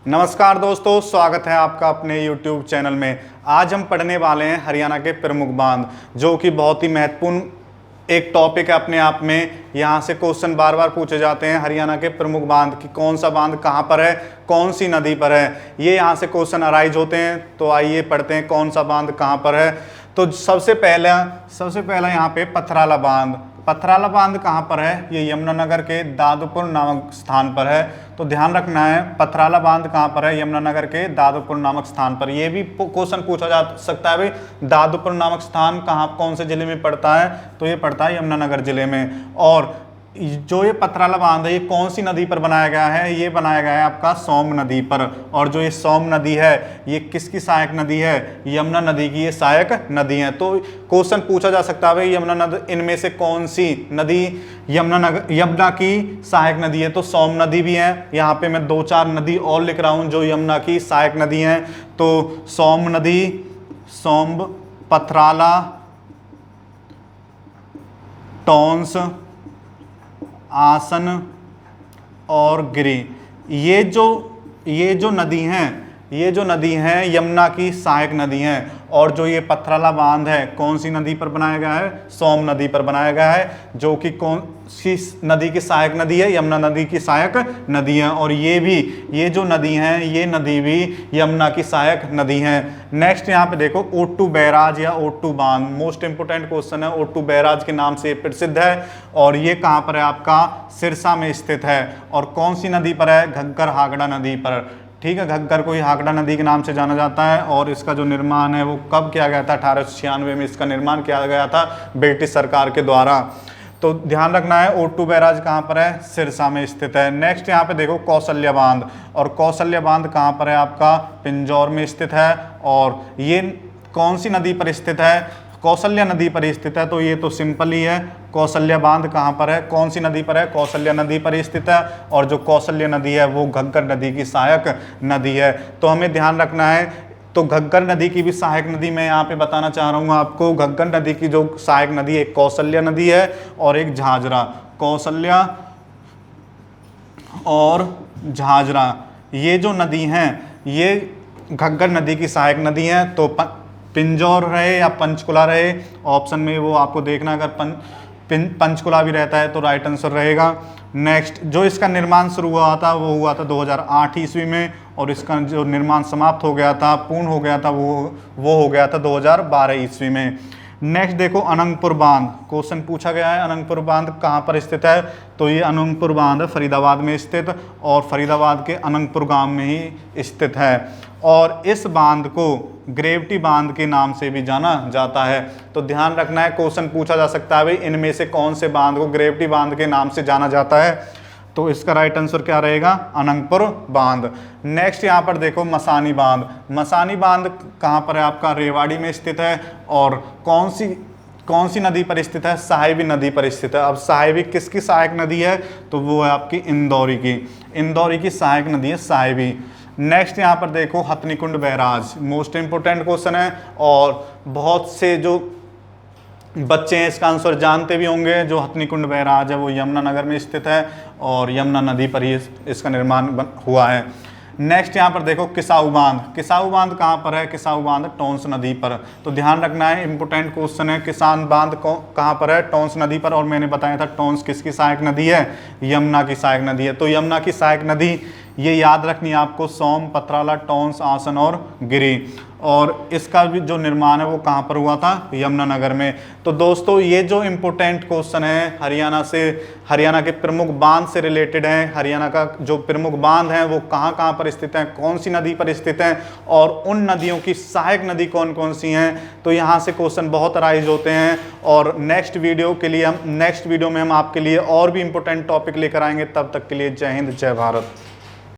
नमस्कार दोस्तों, स्वागत है आपका अपने YouTube चैनल में। आज हम पढ़ने वाले हैं हरियाणा के प्रमुख बांध, जो कि बहुत ही महत्वपूर्ण एक टॉपिक है अपने आप में। यहाँ से क्वेश्चन बार बार पूछे जाते हैं हरियाणा के प्रमुख बांध कि कौन सा बांध कहाँ पर है, कौन सी नदी पर है। ये यहाँ से क्वेश्चन अराइज होते हैं। तो आइए पढ़ते हैं कौन सा बांध कहाँ पर है। तो सबसे पहला यहाँ पे पथराला बांध। पथराला बांध कहाँ पर है? ये यमुनानगर के दादुपुर नामक स्थान पर है। तो ध्यान रखना है, पथराला बांध कहाँ पर है? यमुनानगर के दादुपुर नामक स्थान पर। ये भी क्वेश्चन पूछा जा सकता है, भाई दादुपुर नामक स्थान कहाँ, कौन से जिले में पड़ता है? तो ये पड़ता है यमुनानगर जिले में। और जो ये पथराला बांध है, ये कौन सी नदी पर बनाया गया है? ये बनाया गया है आपका सोम नदी पर। और जो ये सोम नदी है, ये किसकी सहायक नदी है? यमुना नदी की ये सहायक नदी है। तो क्वेश्चन पूछा जा सकता है, भाई यमुना नदी, इनमें से कौन सी नदी यमुना की सहायक नदी है? तो सोम नदी भी है। यहाँ पे मैं 2-4 नदी और लिख रहा हूँ जो यमुना की सहायक नदी है। तो सोम नदी, सोम, पथराला, टोंस, आसन और गिरी। ये जो नदी हैं यमुना की सहायक नदी हैं। और जो ये पथराला बांध है, कौन सी नदी पर बनाया गया है? सोम नदी पर बनाया गया है, जो कि कौन सी नदी की सहायक नदी है? यमुना नदी की सहायक नदी है। और ये जो नदी हैं, ये नदी भी यमुना की सहायक नदी हैं। नेक्स्ट यहाँ पे देखो, ओट्टू बैराज या ओट्टू बांध। मोस्ट इंपोर्टेंट क्वेश्चन है। ओट्टू बैराज के नाम से प्रसिद्ध है। और ये कहाँ पर है? आपका सिरसा में स्थित है। और कौन सी नदी पर है? घग्गर हागड़ा नदी पर। ठीक है, घग्गर को ही हागड़ा नदी के नाम से जाना जाता है। और इसका जो निर्माण है वो कब किया गया था? 1896 में इसका निर्माण किया गया था ब्रिटिश सरकार के द्वारा। तो ध्यान रखना है, ओट्टू बैराज कहाँ पर है? सिरसा में स्थित है। नेक्स्ट यहाँ पे देखो, कौशल्या बांध। और कौशल्या बांध कहाँ पर है? आपका पिंजौर में स्थित है। और ये कौन सी नदी पर स्थित है? कौशल्या नदी पर स्थित है। तो ये तो सिंपल ही है। कौशल्या बांध कहाँ पर है? कौन सी नदी पर है? कौशल्या नदी पर स्थित है। और जो कौशल्या नदी है वो घग्गर नदी की सहायक नदी है। तो हमें ध्यान रखना है। तो घग्गर नदी की भी सहायक नदी मैं यहाँ पे बताना चाह रहा हूँ आपको। घग्गर नदी की जो सहायक नदी है, एक कौशल्या नदी है और एक झाझरा। कौशल्या और झाझरा, ये जो नदी हैं ये घग्गर नदी की सहायक नदी हैं। तो पिंजौर रहे या पंचकुला रहे, ऑप्शन में वो आपको देखना। अगर पंचकुला भी रहता है तो राइट आंसर रहेगा। नेक्स्ट, जो इसका निर्माण शुरू हुआ था वो हुआ था 2008 ईस्वी में। और इसका जो निर्माण समाप्त हो गया था, पूर्ण हो गया था, वो हो गया था 2012 ईस्वी में। नेक्स्ट देखो, अनंगपुर बांध। क्वेश्चन पूछा गया है, अनंगपुर बांध कहाँ पर स्थित है? तो ये अनंगपुर बांध फरीदाबाद में स्थित, और फरीदाबाद के अनंगपुर गांव में ही स्थित है। और इस बांध को ग्रेविटी बांध के नाम से भी जाना जाता है। तो ध्यान रखना है, क्वेश्चन पूछा जा सकता है, भाई इनमें से कौन से बांध को ग्रेविटी बांध के नाम से जाना जाता है? तो इसका राइट आंसर क्या रहेगा? अनंगपुर बांध। नेक्स्ट यहाँ पर देखो, मसानी बांध। मसानी बांध कहाँ पर है? आपका रेवाड़ी में स्थित है। और कौन सी नदी पर स्थित है? साहिबी नदी पर स्थित है। अब साहिबी किसकी सहायक नदी है? तो वो है आपकी इंदौरी की सहायक नदी है साहिबी। नेक्स्ट यहाँ पर देखो, Hathnikund barrage. Most important question है और बहुत से जो बच्चे हैं इसका आंसर जानते भी होंगे। जो हथनीकुंड बैराज है वो यमुनानगर में स्थित है और यमुना नदी पर ही इसका निर्माण हुआ है। नेक्स्ट यहाँ पर देखो, किसाऊ बांध। किसाऊ बांध कहाँ पर है? किसाऊ बांध टोंस नदी पर। तो ध्यान रखना है, इंपोर्टेंट क्वेश्चन है। किसान बांध कहाँ पर है? टोंस नदी पर। और मैंने बताया था टोंस किसकी सहायक नदी है? यमुना की सहायक नदी है। तो यमुना की सहायक नदी ये याद रखनी है आपको, सोम, पथराला, टोंस, आसन और गिरी। और इसका भी जो निर्माण है वो कहाँ पर हुआ था? यमुनानगर में। तो दोस्तों, ये जो इम्पोर्टेंट क्वेश्चन है हरियाणा के प्रमुख बांध से रिलेटेड हैं। हरियाणा का जो प्रमुख बांध हैं वो कहाँ कहाँ पर स्थित हैं, कौन सी नदी पर स्थित हैं, और उन नदियों की सहायक नदी कौन कौन सी हैं। तो यहाँ से क्वेश्चन बहुत अराइज होते हैं। और नेक्स्ट वीडियो में हम आपके लिए और भी इम्पोर्टेंट टॉपिक लेकर आएंगे। तब तक के लिए जय हिंद, जय भारत।